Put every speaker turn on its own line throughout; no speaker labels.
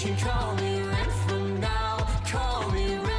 can call me Red from now. Call me Red.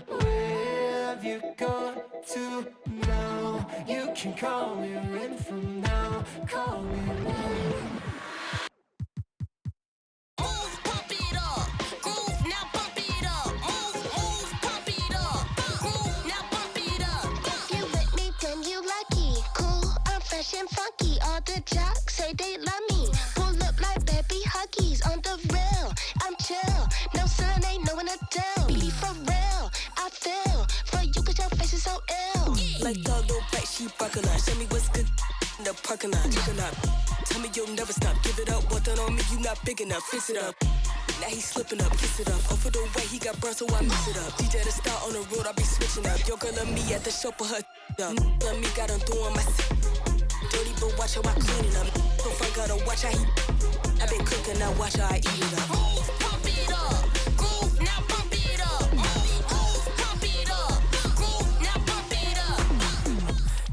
Where have you gone to now? You can call me Red from now. Call me Red.
Move, pump it up. Groove, now bump it up. Move, pump it up. Groove, now bump it up.
If you with me, then you lucky. Cool, I'm fresh and funky. All the jocks say they love me. Pull up like baby huggies on the rail. I'm chill. No sun ain't no one to tell. Be for real, I feel for you 'cause your face is so ill.
Like dog, no bite, she barking on. Show me what's good in the parking lot. Chicken up. Tell me you'll never stop. Give it up. One thing on me, you not big enough. Fix it up. Now he slipping up, kiss it up. Off of the way he got burned, so I mix it up. DJ the star on the road, I be switching up. Your girl and me at the show for her up. Love me, got him doing my dirty, but watch how I clean it up. So fun, gotta watch how he. I been cooking, now watch how I eat it up.
Move, pump it up. Groove, now bump it up. Move, pump it up. Groove, now bump it up.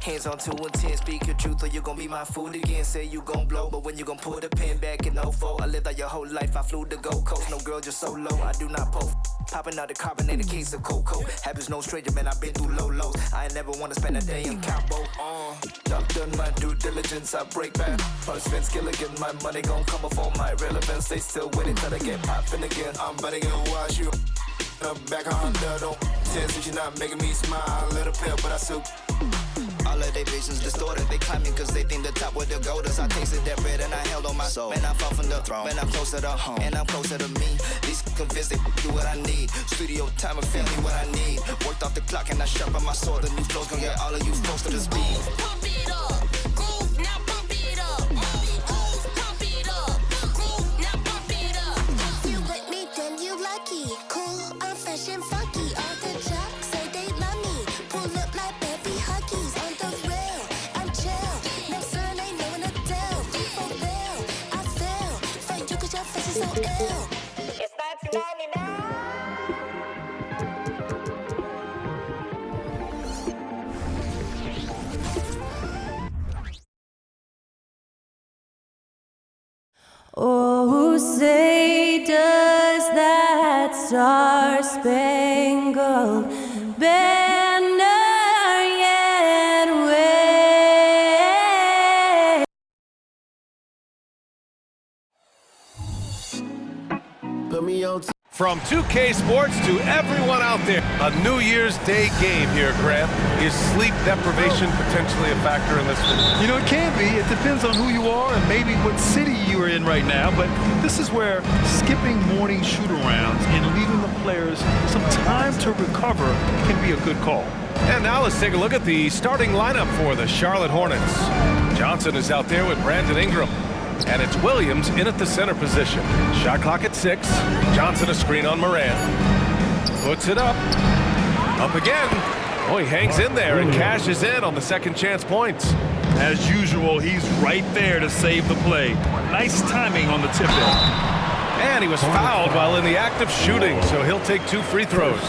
Hands on 210, speak your truth or you gon' be my food again. Say you gon' blow, but when you gon' pull the pin back in 04, I lived out your whole life, I flew to Gold Coast. No girl, just so low, I do not post. Popping out the carbonated case of cocoa. Habits no stranger, man, I've been through low lows. I ain't never wanna spend a day in Cabo. I've done my due diligence, I break back. Plus Vince Gilligan, my money gon' come before my relevance. They still waiting till I get poppin' again. I'm about to go wash you back on Honda, don't tell since you're not making me smile. A little pale, but I still. All of they visions distorted, they climbing cause they think the top where they'll go. Thus I tasted that bread and I held on my soul. Man, I'm far from the throne, man, I'm closer to home, and I'm closer to me. These convinced they do what I need. Studio time and family what I need. Worked off the clock and I sharpen my sword. The new flow's gon' get all of you close to the speed.
Pump it up. Groove, now bump it up. Move, pump it up. Groove, now bump it up.
If you with me, then you lucky. Cool, I'm fresh and funky. All the jocks say they love me. Pull up like baby huggies on the rail. I'm chill. No sun ain't no one to tell. Be for real, I feel for you 'cause your face is so ill. It's 1999.
Oh, say does that star-spangled banner yet wave?
Put me on.
From 2K Sports to everyone out there, a New Year's Day game here, Grant. Is sleep deprivation potentially a factor in this one?
You know, it can be. It depends on who you are and maybe what city you are in right now. But this is where skipping morning shoot-arounds and leaving the players some time to recover can be a good call.
And now let's take a look at the starting lineup for the Charlotte Hornets. Johnson is out there with Brandon Ingram. And it's Williams in at the center position. Shot clock at 6. Johnson a screen on Moran. Puts it up. Up again. Oh, he hangs in there and cashes in on the second chance points.
As usual, he's right there to save the play. Nice timing on the tip-in.
And he was fouled while in the act of shooting, so he'll take 2 free throws.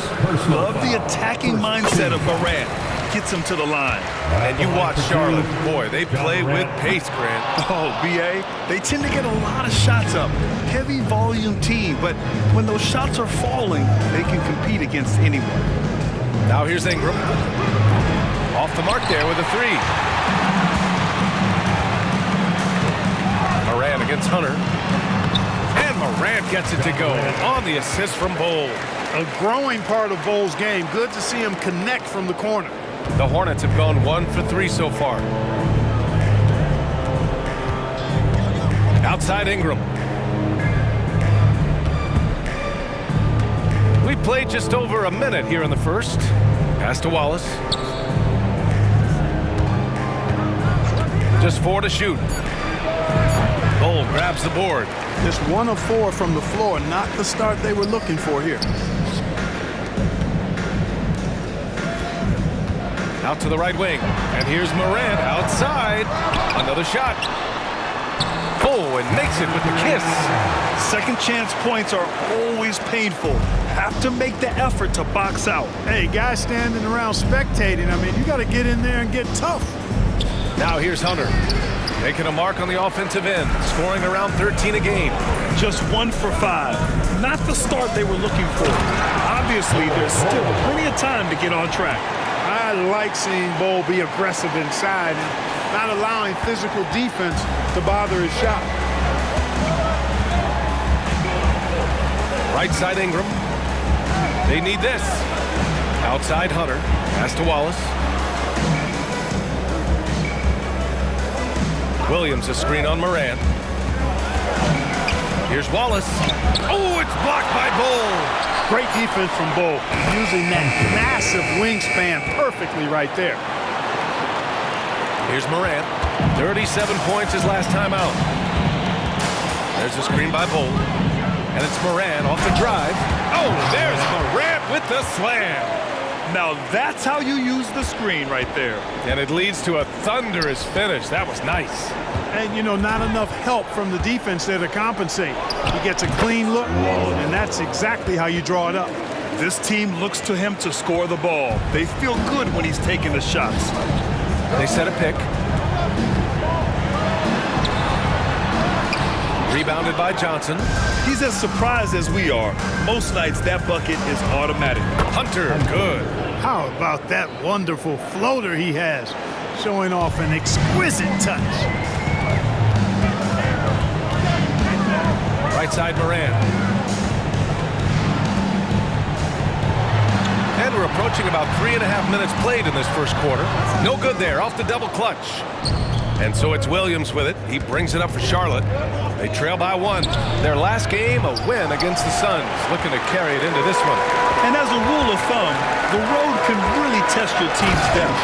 Love the attacking mindset of Moran. gets him to the line.
And you watch Charlotte. Boy, they play with pace, Grant.
Oh, B.A., they tend to get a lot of shots up. Heavy volume team, but when those shots are falling, they can compete against anyone.
Now here's Ingram. Off the mark there with a three. Morant against Hunter. And Morant gets it to go on the assist from Bol.
A growing part of Bol's game. Good to see him connect from the corner.
The Hornets have gone 1 for 3 so far. Outside Ingram. We played just over a minute here in the first. Pass to Wallace. Just 4 to shoot. Bol grabs the board.
Just 1 of 4 from the floor. Not the start they were looking for here.
Out to the right wing. And here's Morant outside. Another shot. Oh, and makes it with the kiss.
Second chance points are always painful. Have to make the effort to box out.
Hey, guys standing around spectating, I mean, you got to get in there and get tough.
Now here's Hunter. Making a mark on the offensive end. Scoring around 13 a game.
Just 1 for 5. Not the start they were looking for. Obviously, there's still plenty of time to get on track.
I like seeing Bol be aggressive inside and not allowing physical defense to bother his shot.
Right side Ingram. They need this. Outside Hunter. Pass to Wallace. Williams a screen on Morant. Here's Wallace. Oh, it's blocked by Bol.
Great defense from Bol, using that massive wingspan perfectly right there.
Here's Morant. 37 points his last time out. There's a screen by Bol. And it's Morant off the drive. Oh, there's Morant with the slam.
Now that's how you use the screen right there.
And it leads to a thunderous finish. That was nice.
And, you know, not enough help from the defense there to compensate. He gets a clean look, and that's exactly how you draw it up.
This team looks to him to score the ball. They feel good when he's taking the shots.
They set a pick. Rebounded by Johnson.
He's as surprised as we are. Most nights that bucket is automatic.
Hunter, good.
How about that wonderful floater he has, showing off an exquisite touch.
Right side Morant. And we're approaching about 3.5 minutes played in this first quarter. No good there, off the double clutch. And so it's Williams with it. He brings it up for Charlotte. They trail by 1. Their last game, a win against the Suns. Looking to carry it into this one.
And as a rule of thumb, the road can really test your team's depth.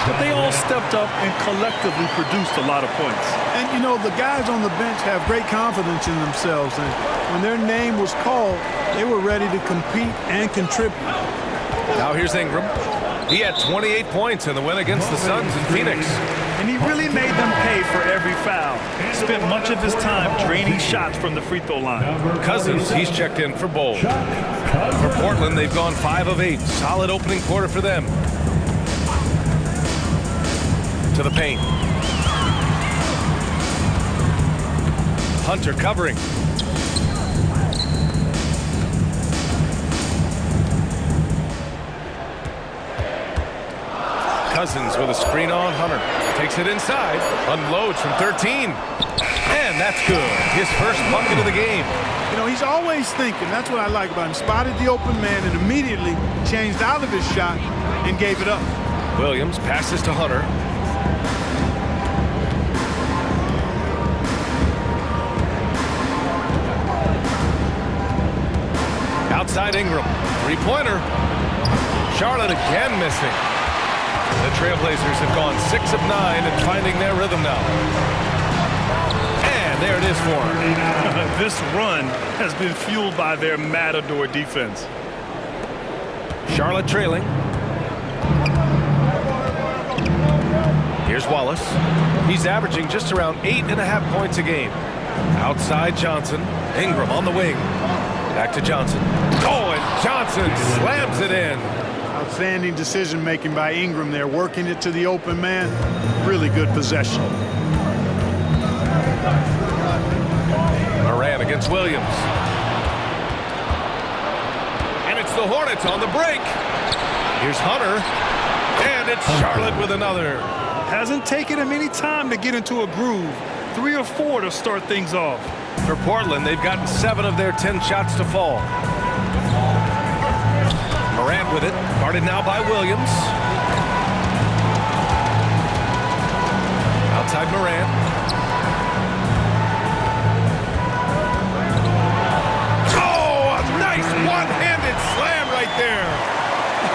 But they all stepped up and collectively produced a lot of points.
And, you know, the guys on the bench have great confidence in themselves. And when their name was called, they were ready to compete and contribute.
Now here's Ingram. He had 28 points in the win against the Suns in Phoenix.
And he really made them pay for every foul. Spent much of his time draining shots from the free throw line.
Cousins, he's checked in for Bol. For Portland, they've gone 5 of 8. Solid opening quarter for them. To the paint. Hunter covering. Cousins with a screen on Hunter. Takes it inside. Unloads from 13. And that's good. His first bucket of the game.
You know, he's always thinking. That's what I like about him. Spotted the open man and immediately changed out of his shot and gave it up.
Williams passes to Hunter. Outside Ingram. Three-pointer. Charlotte again missing. The Trailblazers have gone 6 of 9 and finding their rhythm now. And there it is for them.
This run has been fueled by their Matador defense.
Charlotte trailing. Here's Wallace. He's averaging just around 8.5 points a game. Outside Johnson. Ingram on the wing. Back to Johnson. Oh, and Johnson slams it in.
Outstanding decision-making by Ingram there, working it to the open man. Really good possession.
Moran against Williams. And it's the Hornets on the break. Here's Hunter. And it's Charlotte with another.
Hasn't taken him any time to get into a groove. 3 or 4 to start things off.
For Portland, they've gotten 7 of their 10 shots to fall. Morant with it, guarded now by Williams. Outside Morant. Oh, a nice one-handed slam right there.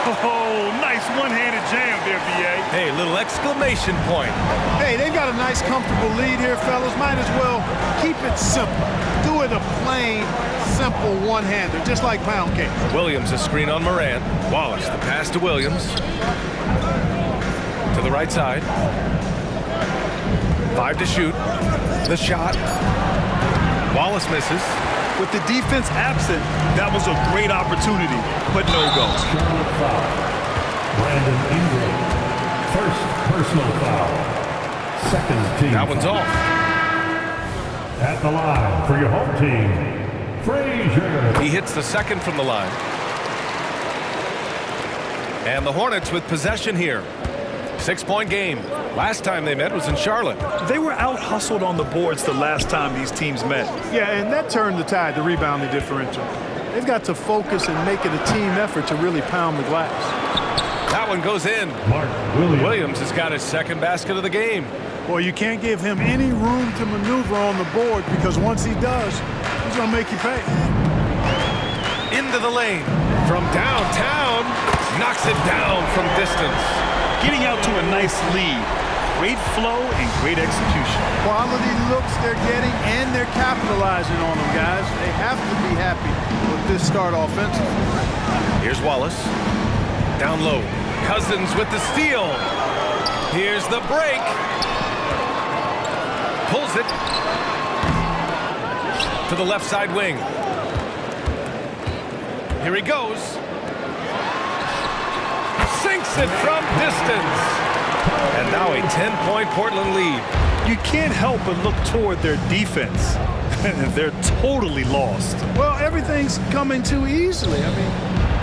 Oh, nice one-handed jam there, B.A.
Hey, little exclamation point.
Hey, they've got a nice, comfortable lead here, fellas. Might as well keep it simple. Do it a plain, simple one-hander, just like pound cake.
Williams a screen on Morant. Wallace the pass to Williams. To the right side. 5 to shoot. The shot. Wallace misses.
With the defense absent, that was a great opportunity, but no go.
Charlotte foul. Brandon Ingram. First personal foul. Second team.
That one's off.
At the line for your home team, Frazier.
He hits the second from the line. And the Hornets with possession here. 6-point game. Last time they met was in Charlotte.
They were out-hustled on the boards the last time these teams met.
Yeah, and that turned the tide, the rebounding differential. They've got to focus and make it a team effort to really pound the glass.
That one goes in.
Mark Williams.
Williams has got his second basket of the game.
Well, you can't give him any room to maneuver on the board because once he does, he's going to make you pay.
Into the lane. From downtown. Knocks it down from distance.
Getting out to a nice lead. Great flow and great execution.
Quality looks they're getting, and they're capitalizing on them, guys. They have to be happy with this start offensively.
Here's Wallace. Down low. Cousins with the steal. Here's the break. Pulls it to the left side wing. Here he goes. Sinks it from distance. And now a 10-point Portland lead.
You can't help but look toward their defense. They're totally lost.
Well, everything's coming too easily. I mean,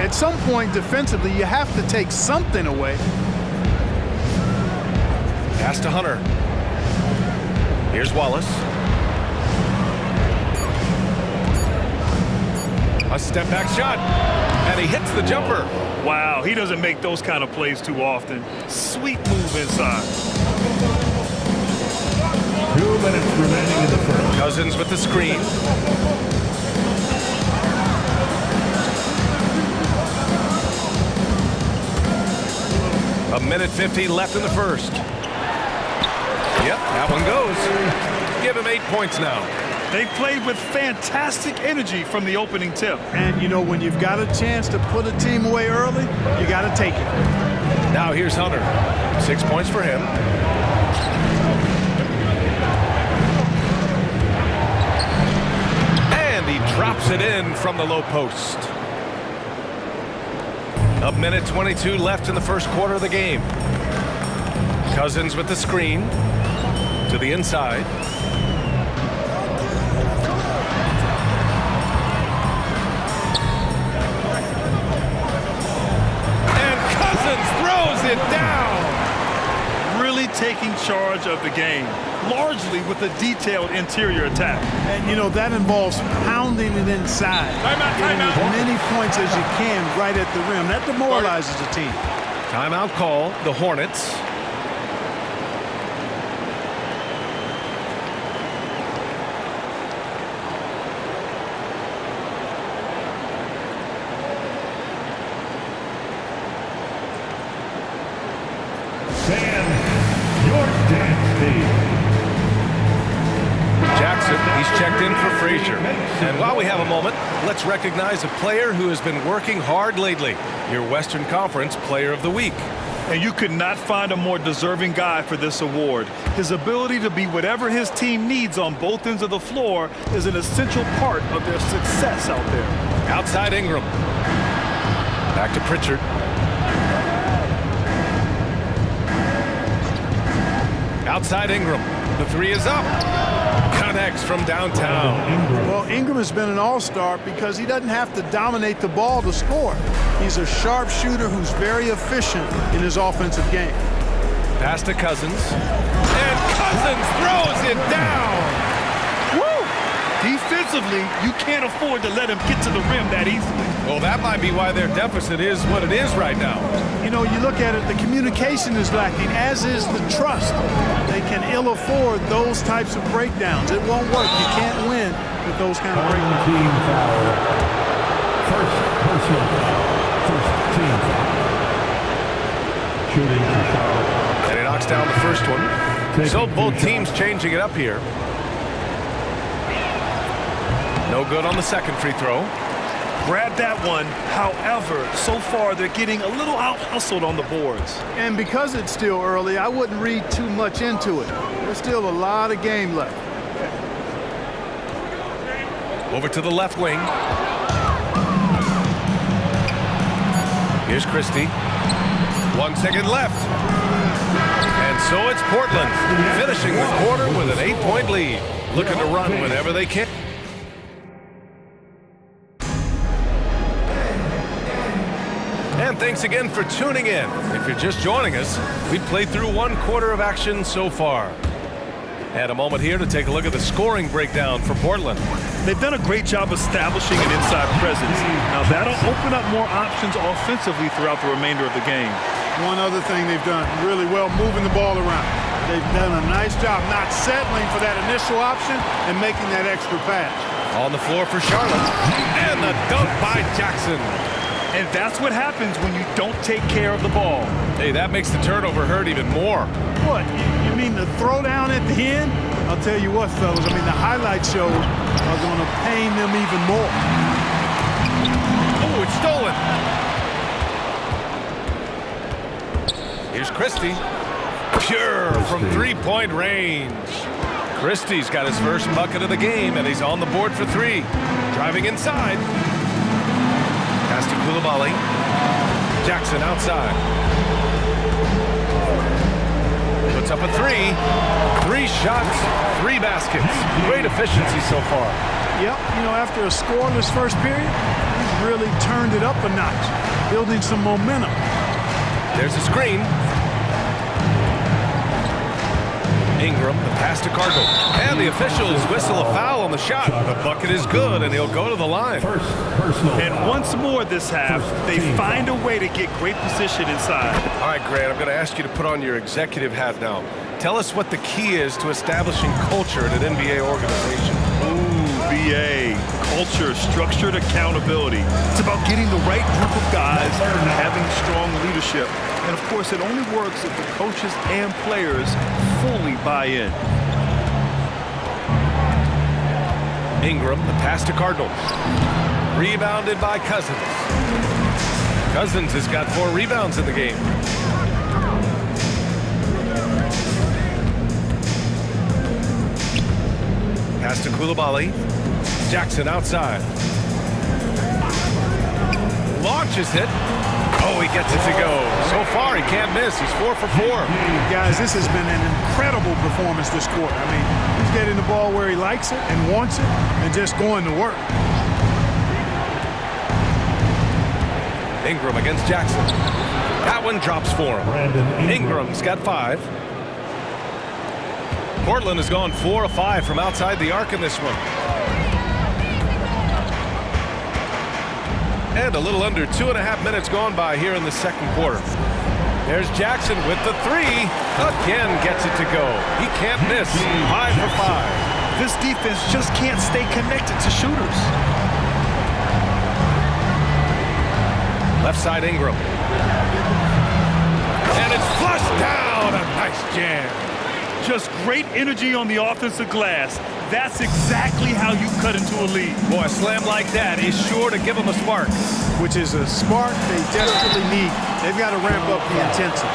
at some point defensively, you have to take something away.
Pass to Hunter. Here's Wallace. A step-back shot. And he hits the jumper.
Wow, he doesn't make those kind of plays too often. Sweet move inside.
2 minutes remaining in the first.
Cousins with the screen. A minute 50 left in the first. Yep, that one goes. Give him 8 points now.
They played with fantastic energy from the opening tip.
And, you know, when you've got a chance to put a team away early, you got to take it.
Now here's Hunter. 6 points for him. And he drops it in from the low post. A minute 22 left in the first quarter of the game. Cousins with the screen to the inside. Throws it down.
Really taking charge of the game, largely with a detailed interior attack.
And, you know, that involves pounding it inside. Getting as many points as you can right at the rim. That demoralizes the team.
Timeout call, the Hornets. Jackson, he's checked in for Frazier. And while we have a moment, let's recognize a player who has been working hard lately. Your Western Conference Player of the Week.
And you could not find a more deserving guy for this award. His ability to be whatever his team needs on both ends of the floor is an essential part of their success out there.
Outside Ingram. Back to Pritchard. Outside Ingram. The three is up. Connects from downtown.
Well, Ingram has been an all-star because he doesn't have to dominate the ball to score. He's a sharp shooter who's very efficient in his offensive game.
Pass to Cousins. And Cousins throws it down.
Woo! Defensively, you can't afford to let him get to the rim that easily.
Well, that might be why their deficit is what it is right now.
You know, you look at it, the communication is lacking, as is the trust. They can ill afford those types of breakdowns. It won't work. You can't win with those kind of breakdowns.
Team foul. First personal foul. First team foul. Shooting for Charlotte.
And he knocks down the first one. So both teams changing it up here. No good on the second free throw.
Grab that one. However, so far they're getting a little out-hustled on the boards.
And because it's still early, I wouldn't read too much into it. There's still a lot of game left.
Over to the left wing. Here's Christie. 1 second left. And so it's Portland finishing the quarter with an 8-point lead. Looking to run whenever they can. And thanks again for tuning in. If you're just joining us, we've played through 1 quarter of action so far. And a moment here to take a look at the scoring breakdown for Portland.
They've done a great job establishing an inside presence. Now that'll open up more options offensively throughout the remainder of the game.
One other thing they've done really well, moving the ball around. They've done a nice job not settling for that initial option and making that extra pass.
On the floor for Charlotte. And the dunk by Jackson.
And that's what happens when you don't take care of the ball.
Hey, that makes the turnover hurt even more.
What, you mean the throwdown at the end? I'll tell you what, fellas, I mean, the highlight shows are going to pain them even more.
Oh, it's stolen. Here's Christie. Pure from three-point range. Christie's got his first bucket of the game, and he's on the board for 3. Driving inside. Pass to Coulibaly. Jackson outside. Puts up a 3. 3 shots, 3 baskets. Great efficiency so far.
Yep, you know, after a scoreless first period, he's really turned it up a notch, building some momentum.
There's a screen. Ingram, the pass to Cardinal. And the officials whistle a foul on the shot. The bucket is good, and he'll go to the line.
And once more this half, they find a way to get great position inside.
All right, Grant, I'm going to ask you to put on your executive hat now. Tell us what the key is to establishing culture at an NBA organization.
Ooh, BA. Culture, structured accountability. It's about getting the right group of guys and having strong leadership. And, of course, it only works if the coaches and players fully buy in.
Ingram, the pass to Cardinal. Rebounded by Cousins. Cousins has got 4 rebounds in the game. Pass to Coulibaly. Jackson outside. Launches it. Oh, he gets it to go. So far, he can't miss. He's 4 for 4.
Guys, this has been an incredible performance this quarter. I mean, he's getting the ball where he likes it and wants it and just going to work.
Ingram against Jackson. That one drops for him. Ingram's got 5. Portland has gone 4 of 5 from outside the arc in this one. And a little under 2.5 minutes gone by here in the second quarter. There's Jackson with the 3. Again gets it to go. He can't miss. 5 for 5.
This defense just can't stay connected to shooters.
Left side Ingram. And it's flushed down. A nice jam.
Just great energy on the offensive glass. That's exactly how you cut into a lead.
Boy, a slam like that is sure to give them a spark.
Which is a spark they desperately need. They've got to ramp up the intensity.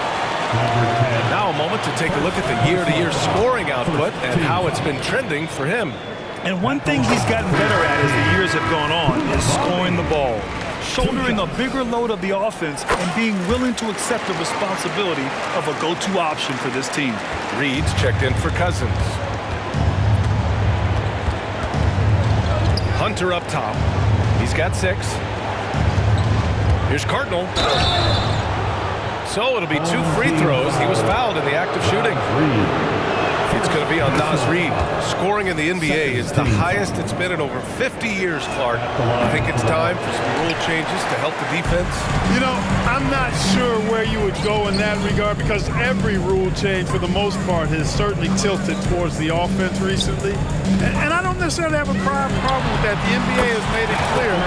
Now a moment to take a look at the year-to-year scoring output and how it's been trending for him.
And one thing he's gotten better at as the years have gone on is scoring the ball. Shouldering a bigger load of the offense and being willing to accept the responsibility of a go-to option for this team.
Reed's checked in for Cousins. Hunter up top. He's got 6. Here's Cardinal. So it'll be 2 free throws. He was fouled in the act of shooting. It's going to be on Naz Reid. Scoring in the NBA is the highest it's been in over 50 years, Clark. I think it's time for some rule changes to help the defense.
You know, I'm not sure where you would go in that regard because every rule change, for the most part, has certainly tilted towards the offense recently. And I don't necessarily have a problem with that. The NBA has made it clear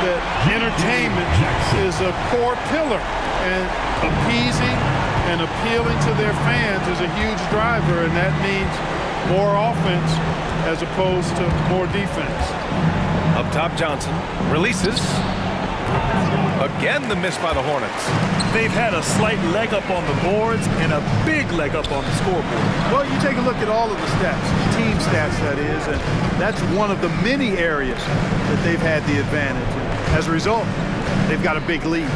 that entertainment is a core pillar, and appeasing and appealing to their fans is a huge driver, and that means more offense as opposed to more defense.
Up top, Johnson releases. Again, the miss by the Hornets.
They've had a slight leg up on the boards and a big leg up on the scoreboard.
Well, you take a look at all of the stats, team stats that is, and that's one of the many areas that they've had the advantage. And as a result, they've got a big lead.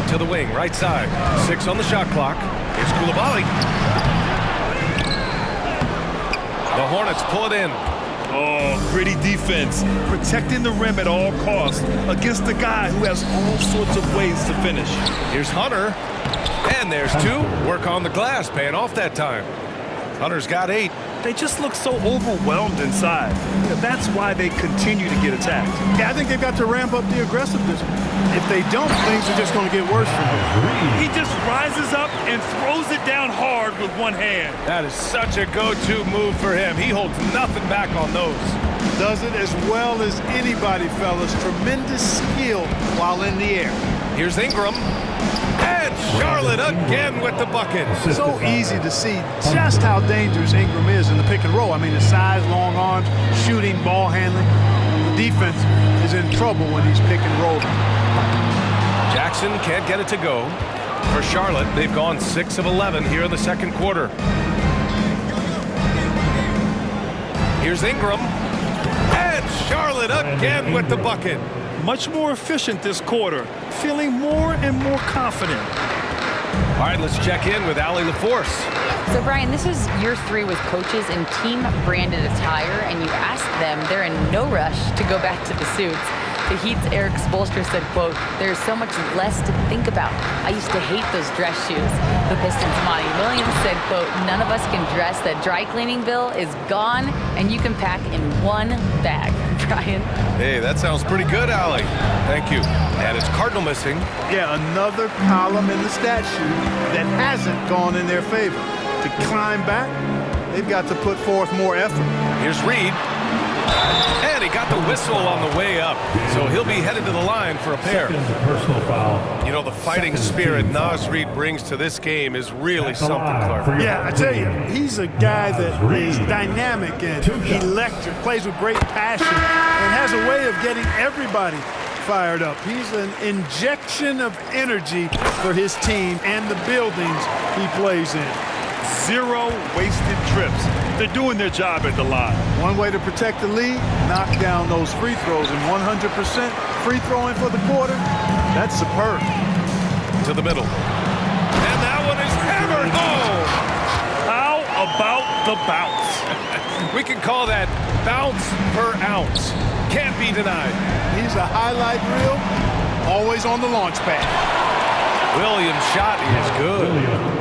To the wing, right side. 6 on the shot clock. Here's Coulibaly. The Hornets pull it in.
Oh, gritty defense. Protecting the rim at all costs against a guy who has all sorts of ways to finish.
Here's Hunter. And there's 2. Work on the glass, paying off that time. Hunter's got 8.
They just look so overwhelmed inside. That's why they continue to get attacked.
Yeah, I think they've got to ramp up the aggressiveness. If they don't, things are just going to get worse for them.
He just rises up and throws it down hard with one hand.
That is such a go-to move for him. He holds nothing back on those.
Does it as well as anybody, fellas. Tremendous skill while in the air.
Here's Ingram. And Charlotte again with the bucket.
So easy to see just how dangerous Ingram is in the pick and roll. I mean, his size, long arms, shooting, ball handling. The defense is in trouble when he's pick and rolling.
Jackson can't get it to go. For Charlotte, they've gone 6 of 11 here in the second quarter. Here's Ingram. And Charlotte again with the bucket.
Much more efficient this quarter, feeling more and more confident.
All right, let's check in with Allie LaForce.
So, Brian, this is year 3 with coaches in team-branded attire, and you asked them, they're in no rush to go back to the suits. The Heat's Eric Spoelstra said, quote, "There's so much less to think about. I used to hate those dress shoes." The Pistons' Monty Williams said, quote, "None of us can dress. That dry cleaning bill is gone, and you can pack in one bag." Brian?
Hey, that sounds pretty good, Allie. Thank you. And it's Cardinal missing.
Yeah, another column in the stat sheet that hasn't gone in their favor. To climb back, they've got to put forth more effort.
Here's Reed. And he got the whistle on the way up, so he'll be headed to the line for a pair.
Personal foul.
You know, the fighting spirit Naz Reid brings to this game is really something, Clark.
Yeah, I tell you, he's a guy that is dynamic and electric, plays with great passion, and has a way of getting everybody fired up. He's an injection of energy for his team and the buildings he plays in.
0 wasted trips. They're doing their job at the line.
One way to protect the lead, knock down those free throws, and 100% free throwing for the quarter, that's superb.
To the middle. And that one is hammered home.
How about the bounce?
We can call that bounce per ounce. Can't be denied.
He's a highlight reel, always on the launch pad.
Williams' shot is good.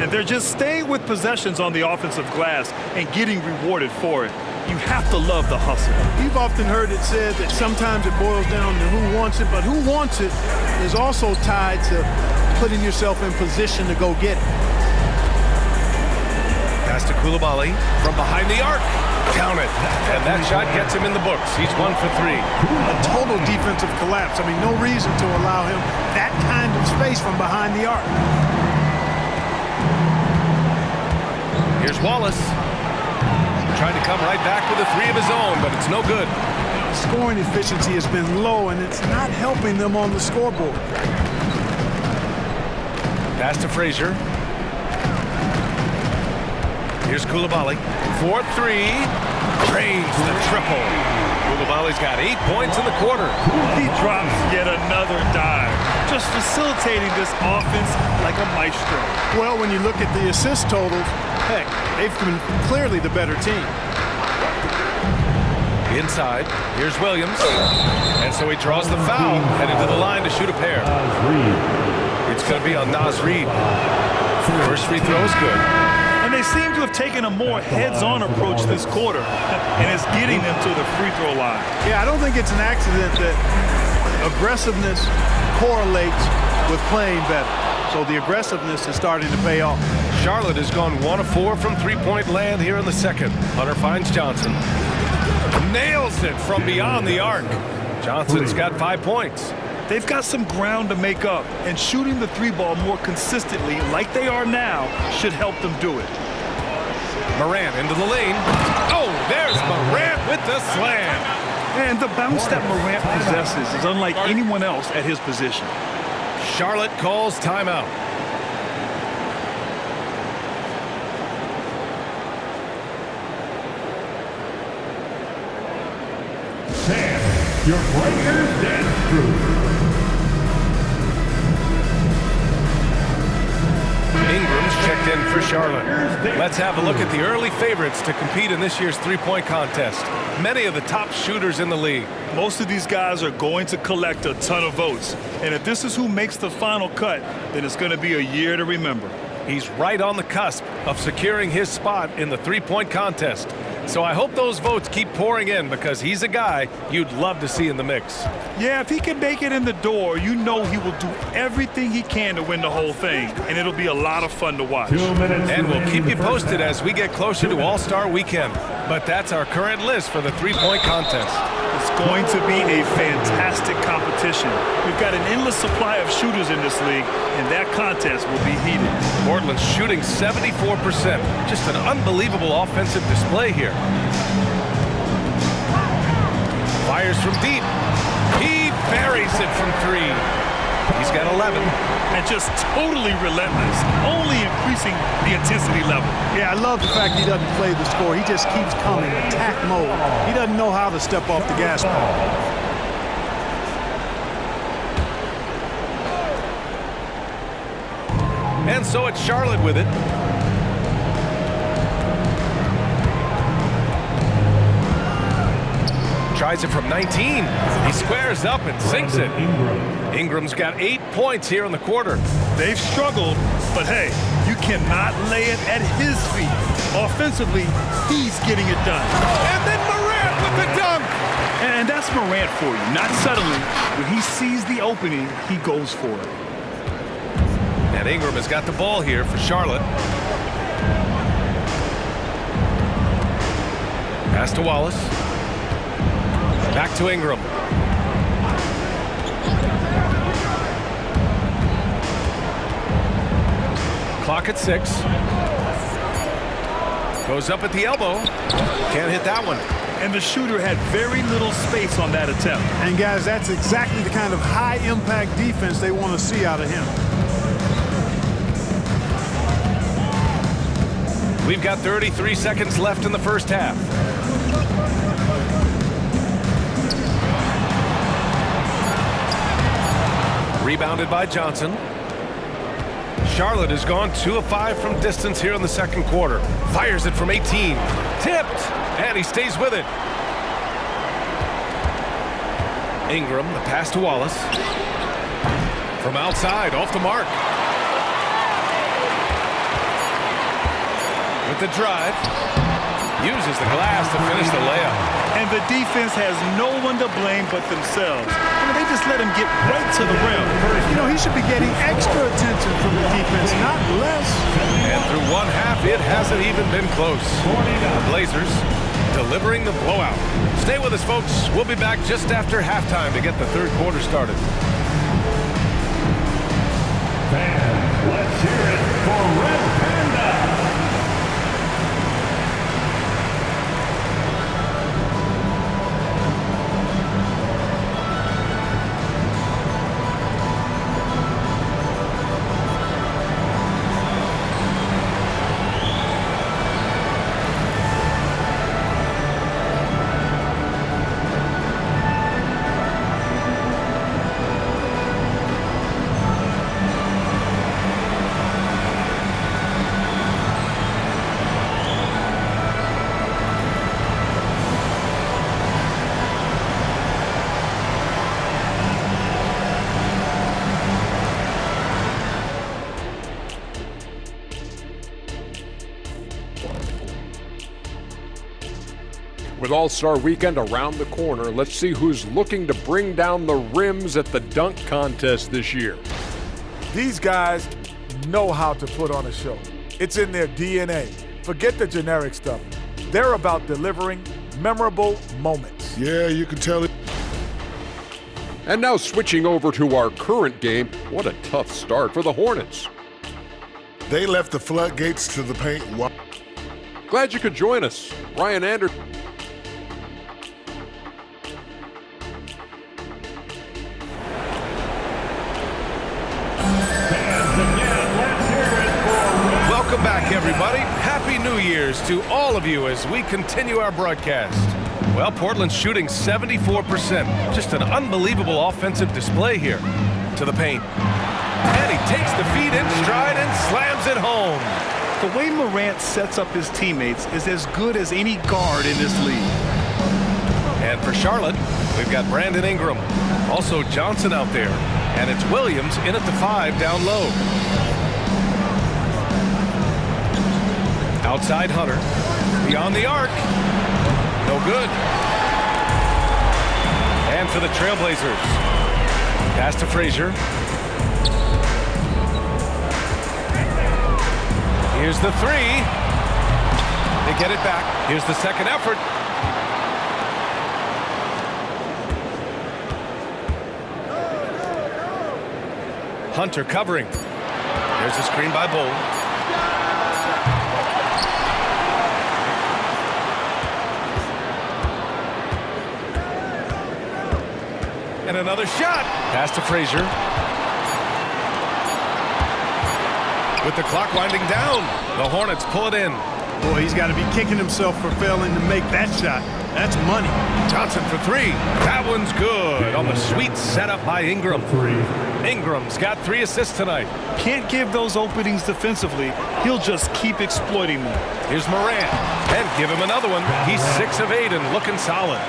And they're just staying with possessions on the offensive glass and getting rewarded for it. You have to love the hustle.
You've often heard it said that sometimes it boils down to who wants it, but who wants it is also tied to putting yourself in position to go get it.
Pass to Coulibaly from behind the arc. Count it. And that shot gets him in the books. He's 1 for 3.
A total defensive collapse. I mean, no reason to allow him that kind of space from behind the arc.
Here's Wallace. Trying to come right back with a 3 of his own, but it's no good.
Scoring efficiency has been low, and it's not helping them on the scoreboard.
Pass to Frazier. Here's Coulibaly. 4-3. Drains the triple. Coulibaly's got 8 points in the quarter.
He drops yet another dime. just facilitating this offense like a maestro.
Well, when you look at the assist totals, heck, they've been clearly the better team.
Inside, here's Williams. And so he draws the foul, headed to the line to shoot a pair. It's going to be on Naz Reid. First free throw is good.
And they seem to have taken a more heads-on approach this quarter, and it's getting them to the free throw line.
Yeah, I don't think it's an accident that aggressiveness correlates with playing better. So the aggressiveness is starting to pay off.
Charlotte has gone 1 of 4 from three-point land here in the second. Hunter finds Johnson. Nails it from beyond the arc. Johnson's got 5 points.
They've got some ground to make up, and shooting the three ball more consistently like they are now should help them do it.
Morant into the lane. Oh, there's Morant with the slam.
And the bounce that Morant possesses is unlike anyone else at his position.
Charlotte calls timeout.
Your Breakers Dance Crew.
Ingram's checked in for Charlotte. Let's have a look at the early favorites to compete in this year's three-point contest. Many of the top shooters in the league.
Most of these guys are going to collect a ton of votes. And if this is who makes the final cut, then it's going to be a year to remember.
He's right on the cusp of securing his spot in the three-point contest. So I hope those votes keep pouring in because he's a guy you'd love to see in the mix.
Yeah, if he can make it in the door, you know he will do everything he can to win the whole thing, and it'll be a lot of fun to watch.
And we'll keep you posted as we get closer to All-Star Weekend. But that's our current list for the three-point contest.
It's going to be a fantastic competition. We've got an endless supply of shooters in this league, and that contest will be heated.
Portland's shooting 74%. Just an unbelievable offensive display here. Fires from deep. He buries it from 3. He's got 11.
And just totally relentless, only increasing the intensity level.
Yeah, I love the fact he doesn't play the score. He just keeps coming, attack mode. He doesn't know how to step off the gas pedal.
And so it's Charlotte with it. Tries it from 19. He squares up and sinks it. Ingram's got 8 points here in the quarter.
They've struggled, but hey, you cannot lay it at his feet. Offensively, he's getting it done.
And then Morant with the dunk.
And that's Morant for you. Not suddenly. When he sees the opening, he goes for it.
And Ingram has got the ball here for Charlotte. Pass to Wallace. Back to Ingram. Clock at 6. Goes up at the elbow. Can't hit that one.
And the shooter had very little space on that attempt.
And guys, that's exactly the kind of high-impact defense they want to see out of him.
We've got 33 seconds left in the first half. Rebounded by Johnson. Charlotte has gone 2 of 5 from distance here in the second quarter. Fires it from 18. Tipped, and he stays with it. Ingram, the pass to Wallace. From outside, off the mark. With the drive. Uses the glass to finish the layup.
And the defense has no one to blame but themselves. I mean, they just let him get right to the rim.
You know, he should be getting extra attention from the defense, not less.
And through one half, it hasn't even been close. The Blazers delivering the blowout. Stay with us, folks. We'll be back just after halftime to get the third quarter started.
Fans, let's hear it for Red Panda.
With All-Star Weekend around the corner, let's see who's looking to bring down the rims at the dunk contest this year.
These guys know how to put on a show. It's in their DNA. Forget the generic stuff. They're about delivering memorable moments.
Yeah, you can tell it.
And now switching over to our current game, what a tough start for the Hornets.
They left the floodgates to the paint.
Glad you could join us. Ryan Anderson.
Welcome back, everybody. Happy New Year's to all of you as we continue our broadcast. Well, Portland's shooting 74%. Just an unbelievable offensive display here. To the paint. And he takes the feed in stride and slams it home.
The way Morant sets up his teammates is as good as any guard in this league.
And for Charlotte, we've got Brandon Ingram. Also Johnson out there. And it's Williams in at the 5 down low. Outside Hunter. Beyond the arc. No good. And for the Trailblazers. Pass to Frazier. Here's the 3. They get it back. Here's the second effort. Hunter covering. There's a screen by Bull. And another shot. Pass to Frazier. With the clock winding down, the Hornets pull it in.
Boy, he's got to be kicking himself for failing to make that shot. That's money.
Johnson for 3. That one's good on the sweet setup by Ingram. Ingram's got 3 assists tonight.
Can't give those openings defensively. He'll just keep exploiting them.
Here's Morant. And give him another one. He's 6 of 8 and looking solid.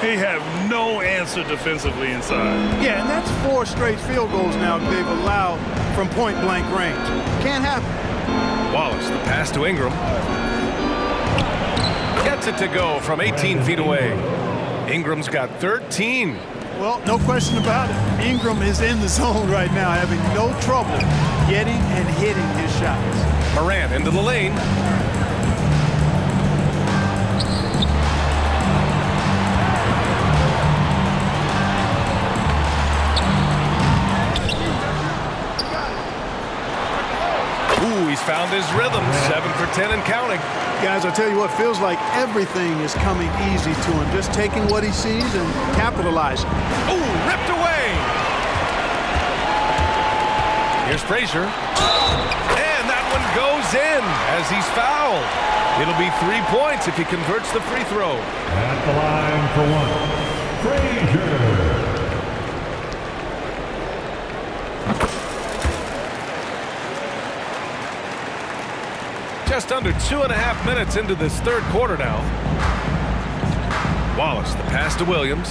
They have no answer defensively inside.
Yeah, and that's 4 straight field goals now they've allowed from point-blank range. Can't happen.
Wallace, the pass to Ingram. Gets it to go from 18 feet away. Ingram's got 13.
Well, no question about it. Ingram is in the zone right now, having no trouble getting and hitting his shots.
Morant into the lane. He's found his rhythm. 7 for 10 and counting.
Guys, I tell you what, feels like everything is coming easy to him. Just taking what he sees and capitalizing.
Ooh, ripped away. Here's Frazier. And that one goes in as he's fouled. It'll be 3 points if he converts the free throw.
At the line for 1, Frazier.
Just under 2.5 minutes into this third quarter now. Wallace, the pass to Williams.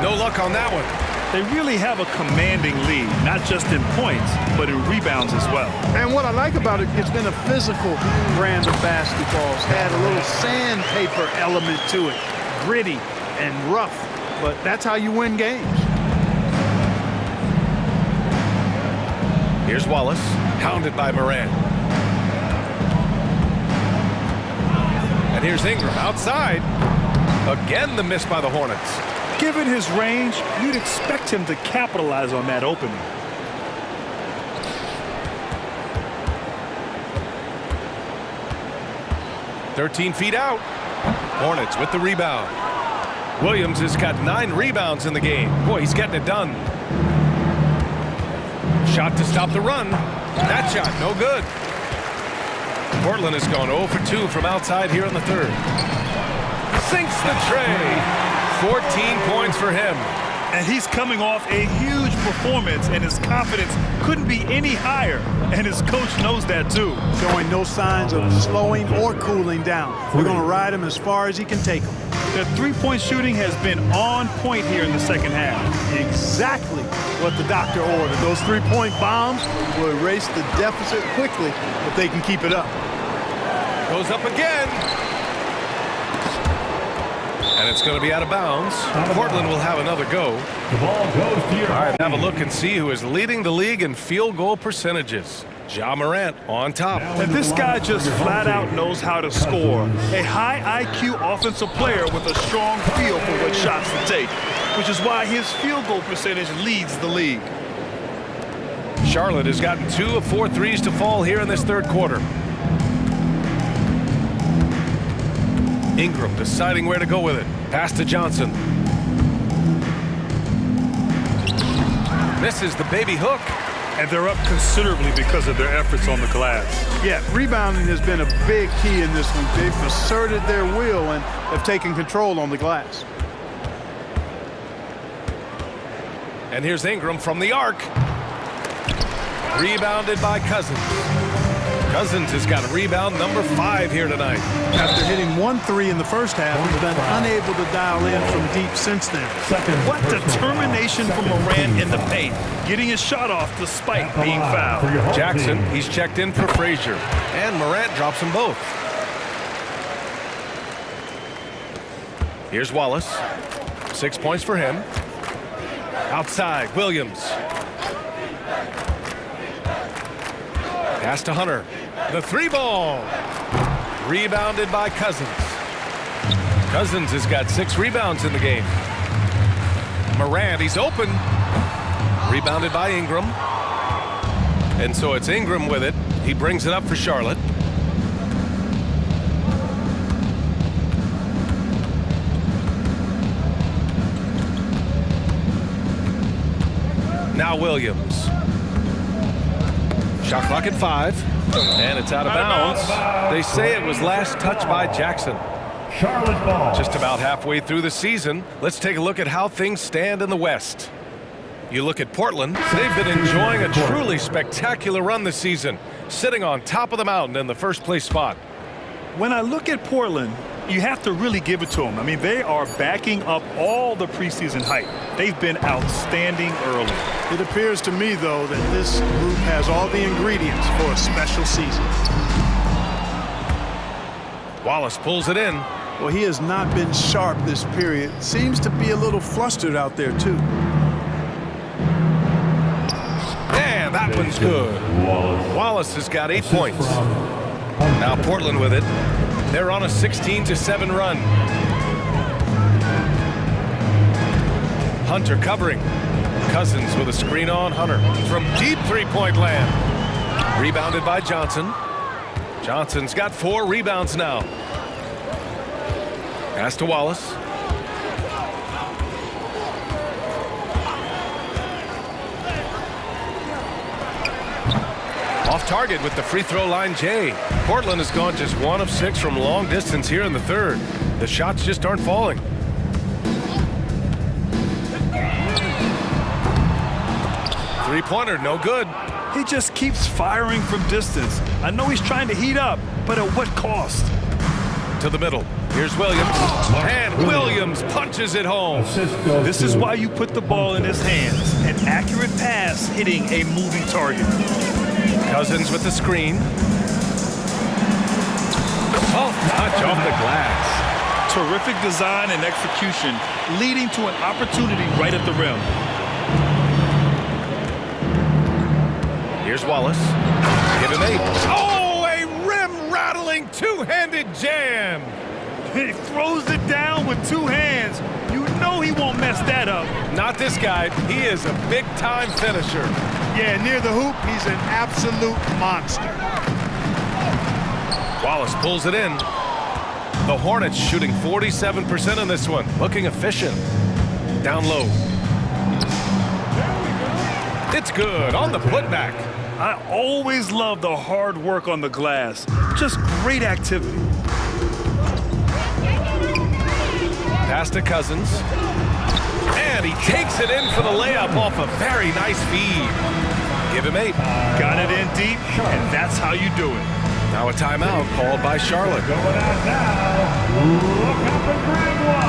No luck on that one.
They really have a commanding lead, not just in points, but in rebounds as well.
And what I like about it, it's been a physical brand of basketball. It's had a little sandpaper element to it. Gritty and rough, but that's how you win games.
Here's Wallace, hounded by Morant. And here's Ingram outside. Again, the miss by the Hornets.
Given his range, you'd expect him to capitalize on that opening.
"13 feet out. Hornets with the rebound. Williams has got 9 rebounds in the game. Boy, he's getting it done. Shot to stop the run. That shot, no good. Portland has gone 0 for 2 from outside here in the third. Sinks the tray. 14 points for him.
And he's coming off a huge performance, and his confidence couldn't be any higher. And his coach knows that, too.
Showing no signs of slowing or cooling down. We're going to ride him as far as he can take him.
Their three-point shooting has been on point here in the second half.
Exactly what the doctor ordered. Those three-point bombs will erase the deficit quickly if they can keep it up.
Goes up again. And it's going to be out of bounds. Portland will have another go.
The ball goes to your
All right, have a look and see who is leading the league in field goal percentages. Ja Morant on top.
And this guy just flat out knows how to score. A high IQ offensive player with a strong feel for what shots to take, which is why his field goal percentage leads the league.
Charlotte has gotten 2 of 4 threes to fall here in this third quarter. Ingram deciding where to go with it. Pass to Johnson. Misses the baby hook.
And they're up considerably because of their efforts on the glass.
Yeah, rebounding has been a big key in this one. They've asserted their will and have taken control on the glass.
And here's Ingram from the arc. Rebounded by Cousins. Cousins has got rebound number 5 here tonight.
After hitting 1 3 in the first half, he's been unable to dial in from deep since then.
What determination from Morant in the paint, getting his shot off despite being fouled.
Jackson, he's checked in for Frazier. And Morant drops them both. Here's Wallace. 6 points for him. Outside, Williams. Pass to Hunter. The 3-ball. Rebounded by Cousins. Cousins has got 6 rebounds in the game. Morant, he's open. Rebounded by Ingram. And so it's Ingram with it. He brings it up for Charlotte. Now Williams. Shot clock at 5. And it's out of bounds. They say it was last touched by Jackson.
Charlotte ball.
Just about halfway through the season, let's take a look at how things stand in the West. You look at Portland, they've been enjoying a truly spectacular run this season, sitting on top of the mountain in the first place spot.
When I look at Portland, you have to really give it to them. I mean, they are backing up all the preseason hype. They've been outstanding early.
It appears to me, though, that this group has all the ingredients for a special season.
Wallace pulls it in.
Well, he has not been sharp this period. Seems to be a little flustered out there, too.
And that one's good. Wallace has got 8 points. Now Portland with it. They're on a 16-7 run. Hunter covering. Cousins with a screen on Hunter from deep three-point land. Rebounded by Johnson. Johnson's got 4 rebounds now. Pass to Wallace. Off target with the free throw line, Jay. Portland has gone just 1 of 6 from long distance here in the third. The shots just aren't falling. Three-pointer, no good.
He just keeps firing from distance. I know he's trying to heat up, but at what cost?
To the middle. Here's Williams. And Williams punches it home.
This is why you put the ball in his hands. An accurate pass hitting a moving target.
Cousins with the screen. Soft touch off the glass.
Terrific design and execution, leading to an opportunity right at the rim.
Here's Wallace. Give him 8. Oh, a rim-rattling two-handed jam.
He throws it down with 2 hands. You know he won't mess that up.
Not this guy. He is a big-time finisher.
Yeah, near the hoop, he's an absolute monster.
Wallace pulls it in. The Hornets shooting 47% in this one. Looking efficient. Down low. It's good on the putback.
I always love the hard work on the glass. Just great activity.
Pass to Cousins. And he takes it in for the layup off a very nice feed. Give him 8.
Got it in deep, and that's how you do it.
Now a timeout called by Charlotte.
Going out now. Look up and grab one.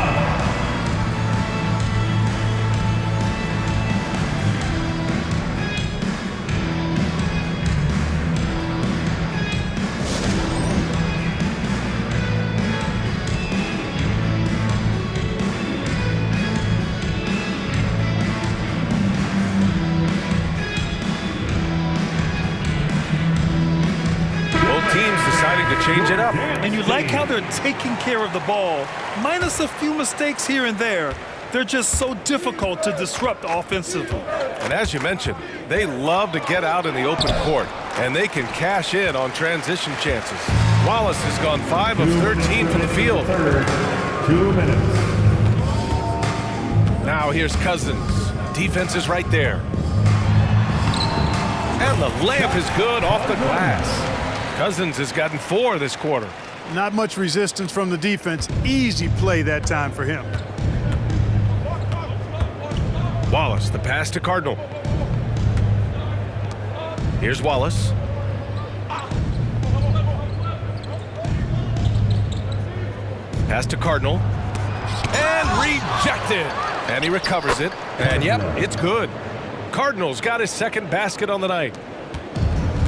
change it up.
And you like how they're taking care of the ball, minus a few mistakes here and there. They're just so difficult to disrupt offensively.
And as you mentioned, they love to get out in the open court, and they can cash in on transition chances. Wallace has gone 5 of 13 from the field.
2 minutes.
Now here's Cousins. Defense is right there. And the layup is good off the glass. Cousins has gotten 4 this quarter.
Not much resistance from the defense. Easy play that time for him.
Wallace, the pass to Cardinal. Here's Wallace. Pass to Cardinal. And rejected. And he recovers it. And yep, it's good. Cardinal's got his second basket on the night.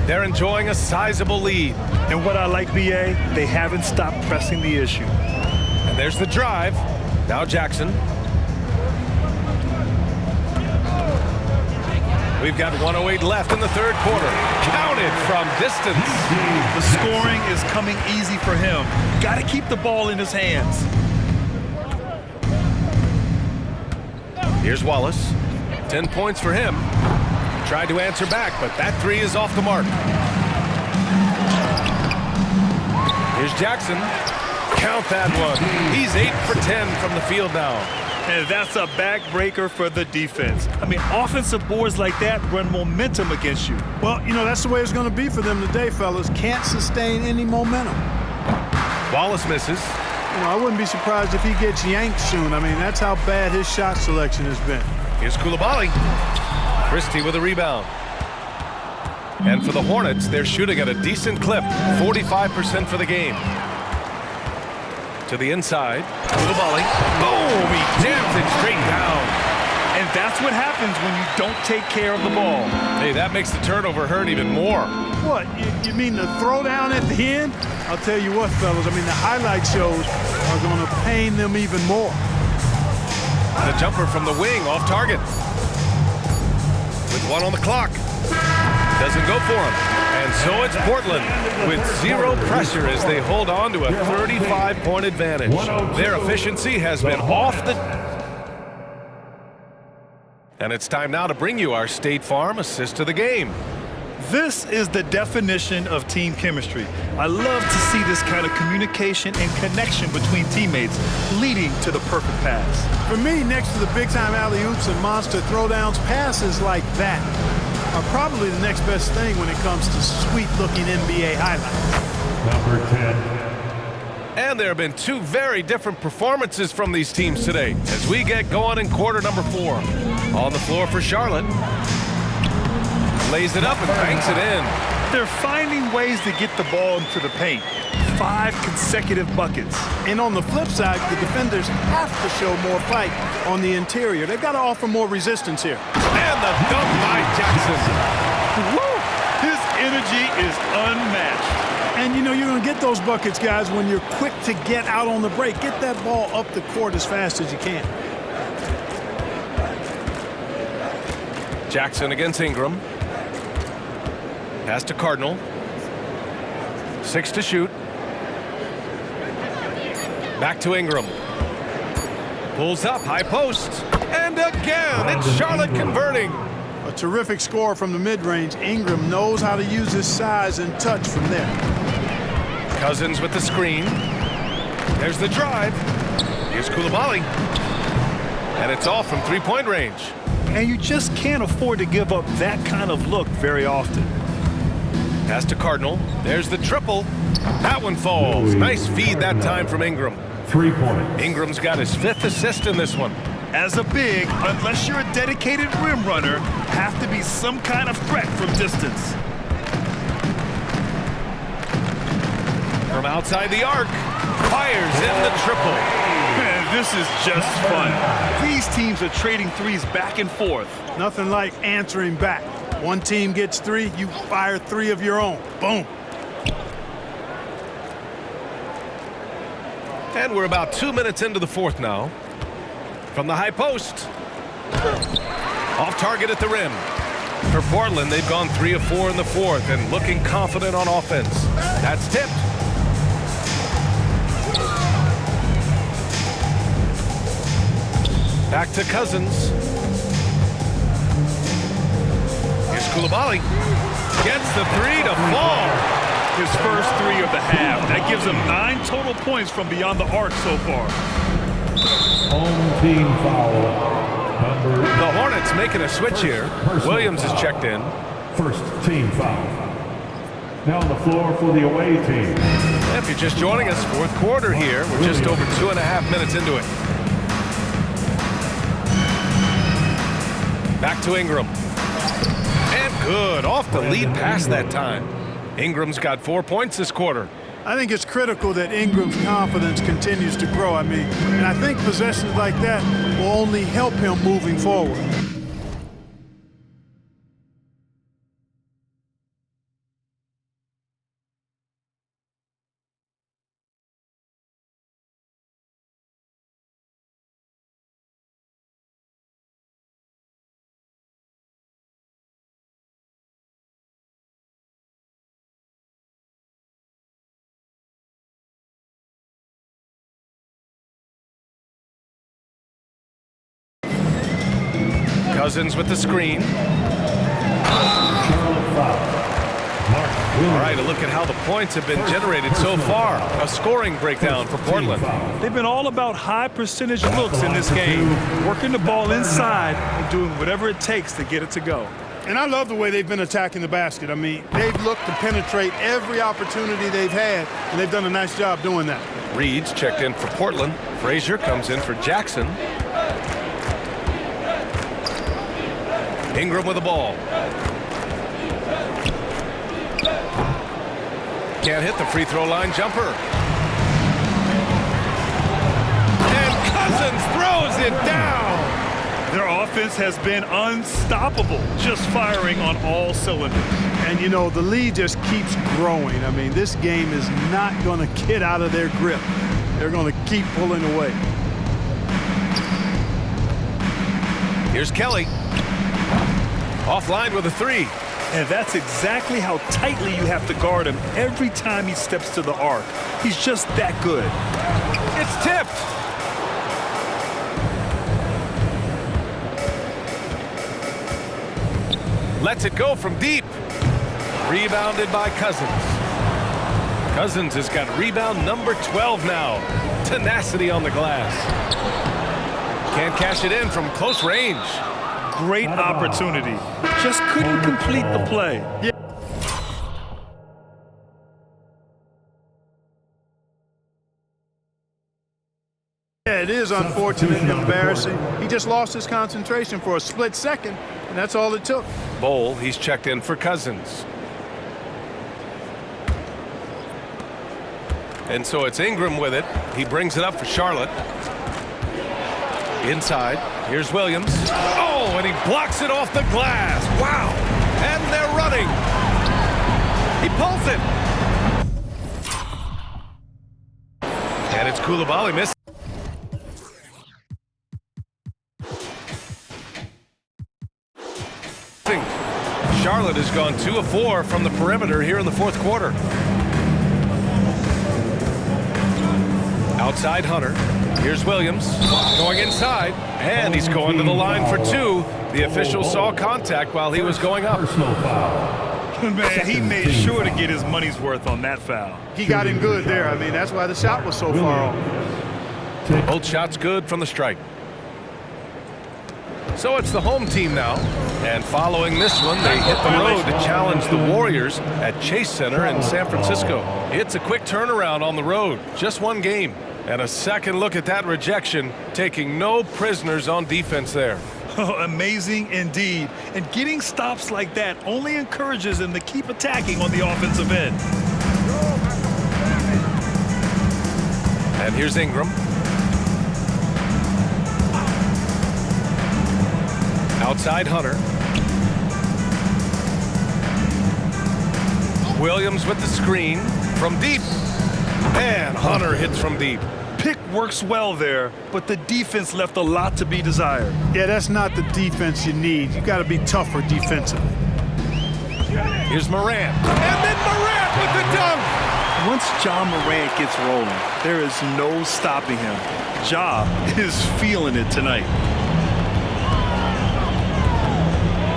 They're enjoying a sizable lead.
And what I like, B.A., they haven't stopped pressing the issue.
And there's the drive. Now Jackson. We've got 1:08 left in the third quarter. Counted from distance.
The scoring is coming easy for him. Got to keep the ball in his hands.
Here's Wallace. 10 points for him. Tried to answer back, but that 3 is off the mark. Here's Jackson. Count that one. He's 8 for 10 from the field now.
And that's a backbreaker for the defense. I mean, offensive boards like that run momentum against you.
Well, you know, that's the way it's going to be for them today, fellas. Can't sustain any momentum.
Wallace misses.
You know, I wouldn't be surprised if he gets yanked soon. I mean, that's how bad his shot selection has been.
Here's Coulibaly. Christie with a rebound. And for the Hornets, they're shooting at a decent clip, 45% for the game. To the inside, Coulibaly. Boom! He jams it straight down.
And that's what happens when you don't take care of the ball.
Hey, that makes the turnover hurt even more.
What, you mean the throwdown at the end? I'll tell you what, fellas, I mean, the highlight shows are going to pain them even more.
The jumper from the wing off target. With 1 on the clock. Doesn't go for him. And so it's Portland with 0 pressure as they hold on to a 35-point advantage. Their efficiency has been off the... And it's time now to bring you our State Farm assist of the game.
This is the definition of team chemistry. I love to see this kind of communication and connection between teammates leading to the perfect pass.
For me, next to the big-time alley-oops and monster throwdowns, passes like that are probably the next best thing when it comes to sweet-looking NBA highlights.
Number 10.
And there have been 2 very different performances from these teams today as we get going in quarter number 4. On the floor for Charlotte. Lays it up and banks it in.
They're finding ways to get the ball into the paint. 5 consecutive buckets.
And on the flip side, the defenders have to show more fight on the interior. They've got to offer more resistance here.
And the dunk by Jackson.
Woo! His energy is unmatched.
And you know you're going to get those buckets, guys, when you're quick to get out on the break. Get that ball up the court as fast as you can.
Jackson against Ingram. Pass to Cardinal. 6 to shoot. Back to Ingram. Pulls up, high post. And again, it's Charlotte converting.
A terrific score from the mid-range. Ingram knows how to use his size and touch from there.
Cousins with the screen. There's the drive. Here's Coulibaly. And it's off from 3-point range.
And you just can't afford to give up that kind of look very often.
Pass to Cardinal. There's the triple. That one falls. Nice feed that time from Ingram.
3 points.
Ingram's got his 5th assist in this one.
As a big, unless you're a dedicated rim runner, have to be some kind of threat from distance.
From outside the arc, fires in the triple.
Man, this is just fun. These teams are trading threes back and forth.
Nothing like answering back. One team gets 3, you fire 3 of your own. Boom.
And we're about 2 minutes into the 4th now. From the high post. Off target at the rim. For Portland, they've gone 3 of 4 in the 4th and looking confident on offense. That's tipped. Back to Cousins. Here's Coulibaly. Gets the three to fall.
His first three of the half. That gives him 9 total points from beyond the arc so far.
Home team foul.
The Hornets making a switch here. Williams is checked in.
First team foul. Now on the floor for the away team.
If you're just joining us, fourth quarter here. We're just over 2.5 minutes into it. Back to Ingram. And good. Off the lead pass that time. Ingram's got 4 points this quarter.
I think it's critical that Ingram's confidence continues to grow. And I think possessions like that will only help him moving forward.
Cousins with the screen. All right, a look at how the points have been generated so far. A scoring breakdown for Portland.
They've been all about high percentage looks in this game, working the ball inside and doing whatever it takes to get it to go.
And I love the way they've been attacking the basket. They've looked to penetrate every opportunity they've had, and they've done a nice job doing that.
Reed's checked in for Portland. Frazier comes in for Jackson. Ingram with the ball. Can't hit the free throw line jumper. And Cousins throws it down.
Their offense has been unstoppable, just firing on all cylinders.
And, the lead just keeps growing. This game is not going to get out of their grip. They're going to keep pulling away.
Here's Kelly. Offline with a three.
And that's exactly how tightly you have to guard him every time he steps to the arc. He's just that good.
It's tipped. Lets it go from deep. Rebounded by Cousins. Cousins has got rebound number 12 now. Tenacity on the glass. Can't cash it in from close range.
Great opportunity. Just couldn't complete the play.
Yeah, it is unfortunate and embarrassing. He just lost his concentration for a split second, and that's all it took.
Bowl, he's checked in for Cousins. And so it's Ingram with it. He brings it up for Charlotte. Inside, here's Williams. Oh, and he blocks it off the glass. Wow. And they're running. He pulls it. And it's Coulibaly missing. Charlotte has gone 2 of 4 from the perimeter here in the fourth quarter. Outside Hunter. Here's Williams going inside, and he's going to the line for 2. The official saw contact while he was going up.
Man, he made sure to get his money's worth on that foul.
He got in good there. That's why the shot was so far off.
Both shots good from the strike. So it's the home team now. And following this one, they hit the road to challenge the Warriors at Chase Center in San Francisco. It's a quick turnaround on the road. Just one game. And a second look at that rejection, taking no prisoners on defense there.
Amazing indeed. And getting stops like that only encourages them to keep attacking on the offensive end.
And here's Ingram. Outside Hunter. Williams with the screen from deep. And Hunter hits from deep.
Pick works well there, but the defense left a lot to be desired.
Yeah, that's not the defense you need. You got to be tougher defensively.
Here's Morant. And then Morant with the dunk.
Once Ja Morant gets rolling, there is no stopping him. Ja is feeling it tonight.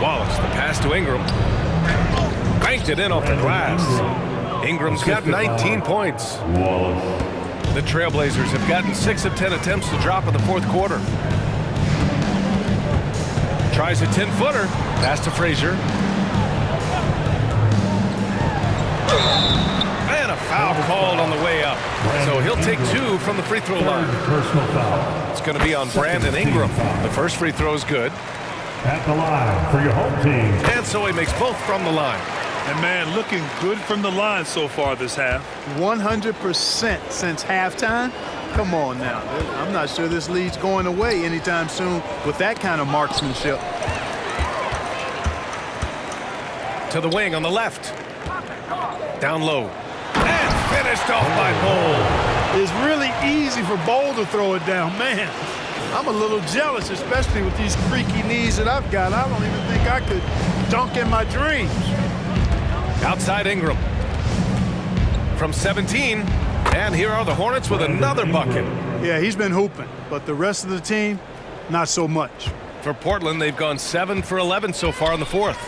Wallace, the pass to Ingram. Banked it in off the glass. Ingram's got 19 points. The Trailblazers have gotten 6 of 10 attempts to drop in the fourth quarter. Tries a 10-footer. Pass to Frazier. And a foul called on the way up. So he'll take 2 from the free throw line.
Personal foul.
It's going to be on Brandon Ingram. The first free throw is good.
At the line for your home team.
And so he makes both from the line.
And man, looking good from the line so far this half.
100% since halftime. Come on now. I'm not sure this lead's going away anytime soon with that kind of marksmanship.
To the wing on the left. Down low. And finished off by Bol.
It's really easy for Bol to throw it down. Man, I'm a little jealous, especially with these creaky knees that I've got. I don't even think I could dunk in my dreams.
Outside Ingram. From 17. And here are the Hornets with another bucket.
Yeah, he's been hooping, but the rest of the team, not so much.
For Portland, they've gone 7 for 11 so far in the fourth.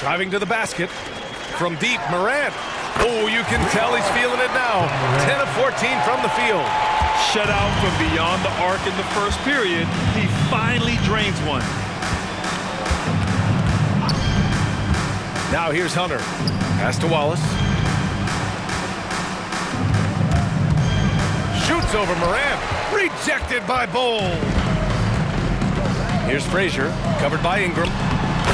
Driving to the basket. From deep, Morant. Oh, you can tell he's feeling it now. 10 of 14 from the field.
Shut out from beyond the arc in the first period. He finally drains one.
Now here's Hunter. Pass to Wallace. Shoots over Morant. Rejected by Bol. Here's Frazier. Covered by Ingram.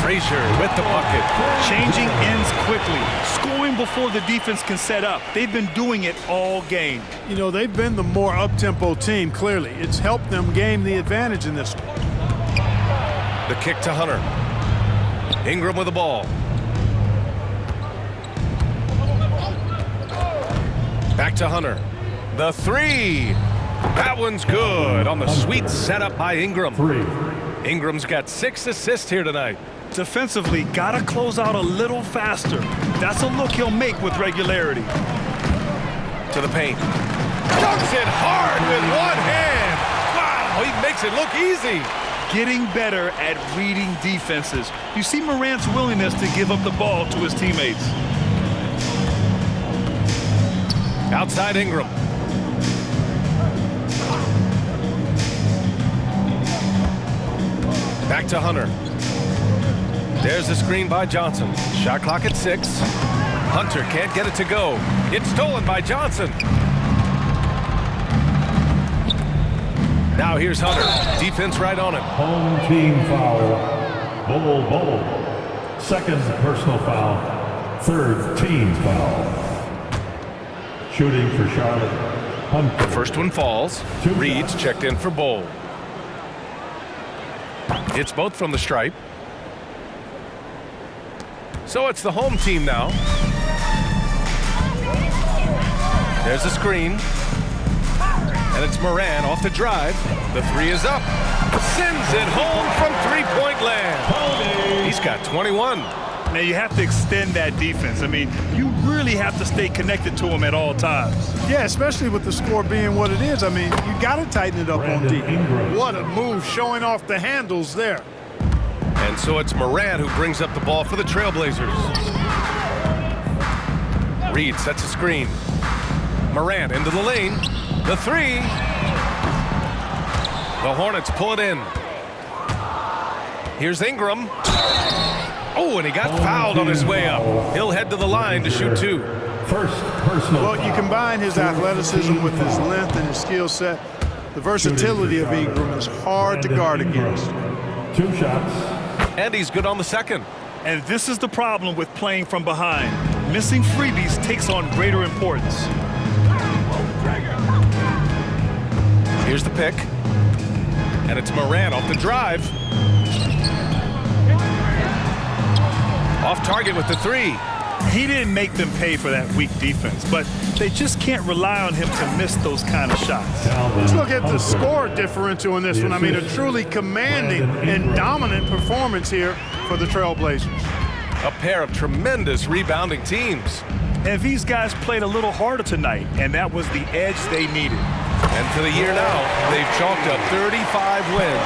Frazier with the bucket.
Changing ends quickly. Scoring before the defense can set up. They've been doing it all game.
You know, they've been the more up-tempo team, clearly. It's helped them gain the advantage in this one.
The kick to Hunter. Ingram with the ball. Back to Hunter. The 3. That one's good on the sweet setup by Ingram. Ingram's got 6 assists here tonight.
Defensively, gotta close out a little faster. That's a look he'll make with regularity.
To the paint. Dunks it hard with one hand. Wow, he makes it look easy.
Getting better at reading defenses. You see Morant's willingness to give up the ball to his teammates.
Outside Ingram. Back to Hunter. There's the screen by Johnson. Shot clock at 6. Hunter can't get it to go. It's stolen by Johnson. Now here's Hunter. Defense right on him.
Home team foul. Bol. Second personal foul. Third team foul. Shooting for Charlotte. Hunter.
The first one falls. Reed's checked in for Bol. It's both from the stripe. So it's the home team now. There's a screen. And it's Morant off the drive. The 3 is up. Sends it home from three-point land. He's got 21.
Now you have to extend that defense. I mean, you really have to stay connected to him at all times.
Yeah, especially with the score being what it is. I mean, you got to tighten it up on deep. What a move, showing off the handles there.
And so it's Morant who brings up the ball for the Trailblazers. Reed sets a screen. Morant into the lane. The 3. The Hornets pull it in. Here's Ingram. Oh, and he got fouled on his way up. He'll head to the line to shoot 2.
First personal
Well, you combine his athleticism with his length and his skill set. The versatility of Ingram is hard to guard against.
2 shots.
And he's good on the second.
And this is the problem with playing from behind. Missing freebies takes on greater importance.
Here's the pick. And it's Morant off the drive. Off target with the 3.
He didn't make them pay for that weak defense, but they just can't rely on him to miss those kind of shots.
Let's look at the score differential in this one. I mean, a truly commanding and dominant performance here for the Trailblazers.
A pair of tremendous rebounding teams.
And these guys played a little harder tonight, and that was the edge they needed.
And for the year now, they've chalked up 35 wins.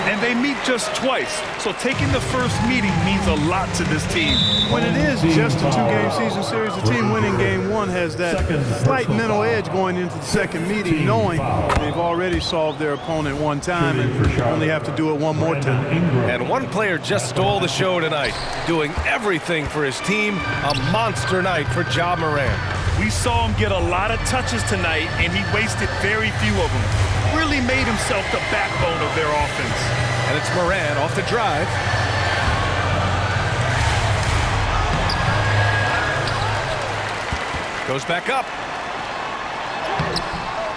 And they meet just twice, so taking the first meeting means a lot to this team.
When it is just a two-game season series, the team winning game one has that slight mental edge going into the second meeting, knowing they've already solved their opponent one time and only have to do it one more time.
And one player just stole the show tonight, doing everything for his team. A monster night for Ja Morant.
We saw him get a lot of touches tonight, and he wasted very few of them. Really made himself the backbone of their offense.
And it's Morant off the drive. Goes back up.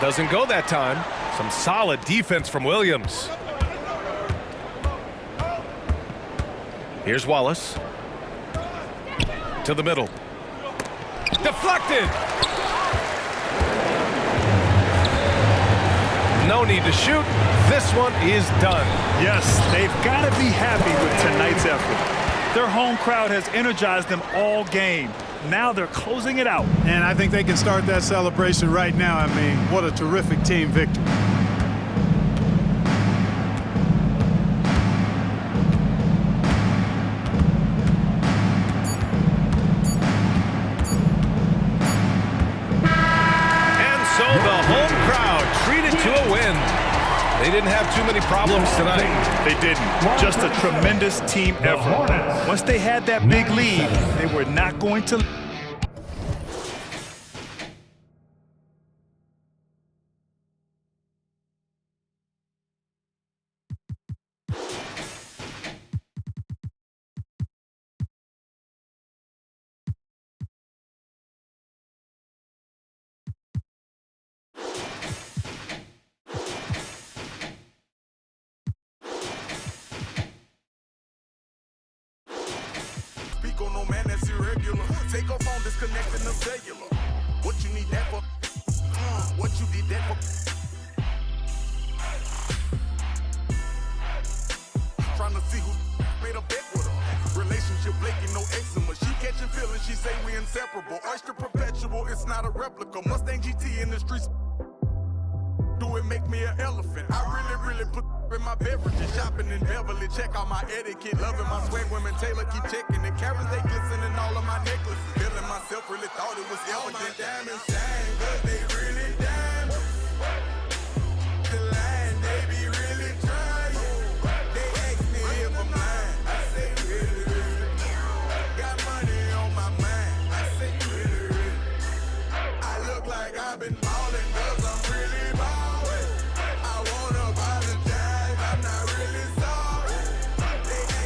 Doesn't go that time. Some solid defense from Williams. Here's Wallace. To the middle. Deflected! No need to shoot. This one is done.
Yes, they've got to be happy with tonight's effort. Their home crowd has energized them all game. Now they're closing it out.
And I think they can start that celebration right now. I mean, what a terrific team victory.
The home crowd treated to a win. They didn't have too many problems tonight.
They didn't. Just a tremendous team effort. Once they had that big lead, they were not going to.
On no man that's irregular. Take off on disconnecting the cellular. What you need that for? What you did that for? Trying to see who made a bet with her. Relationship Blakey, no eczema. She catching feelings, she say we inseparable. Oyster perpetual, it's not a replica. Mustang GT in the streets. Do it make me an elephant? I really put in my beverages, shopping in Beverly. Check out my etiquette, loving my swag. Women Taylor keep checking the carrots, they glistening all of my necklaces. Feeling myself, really thought it was yellow.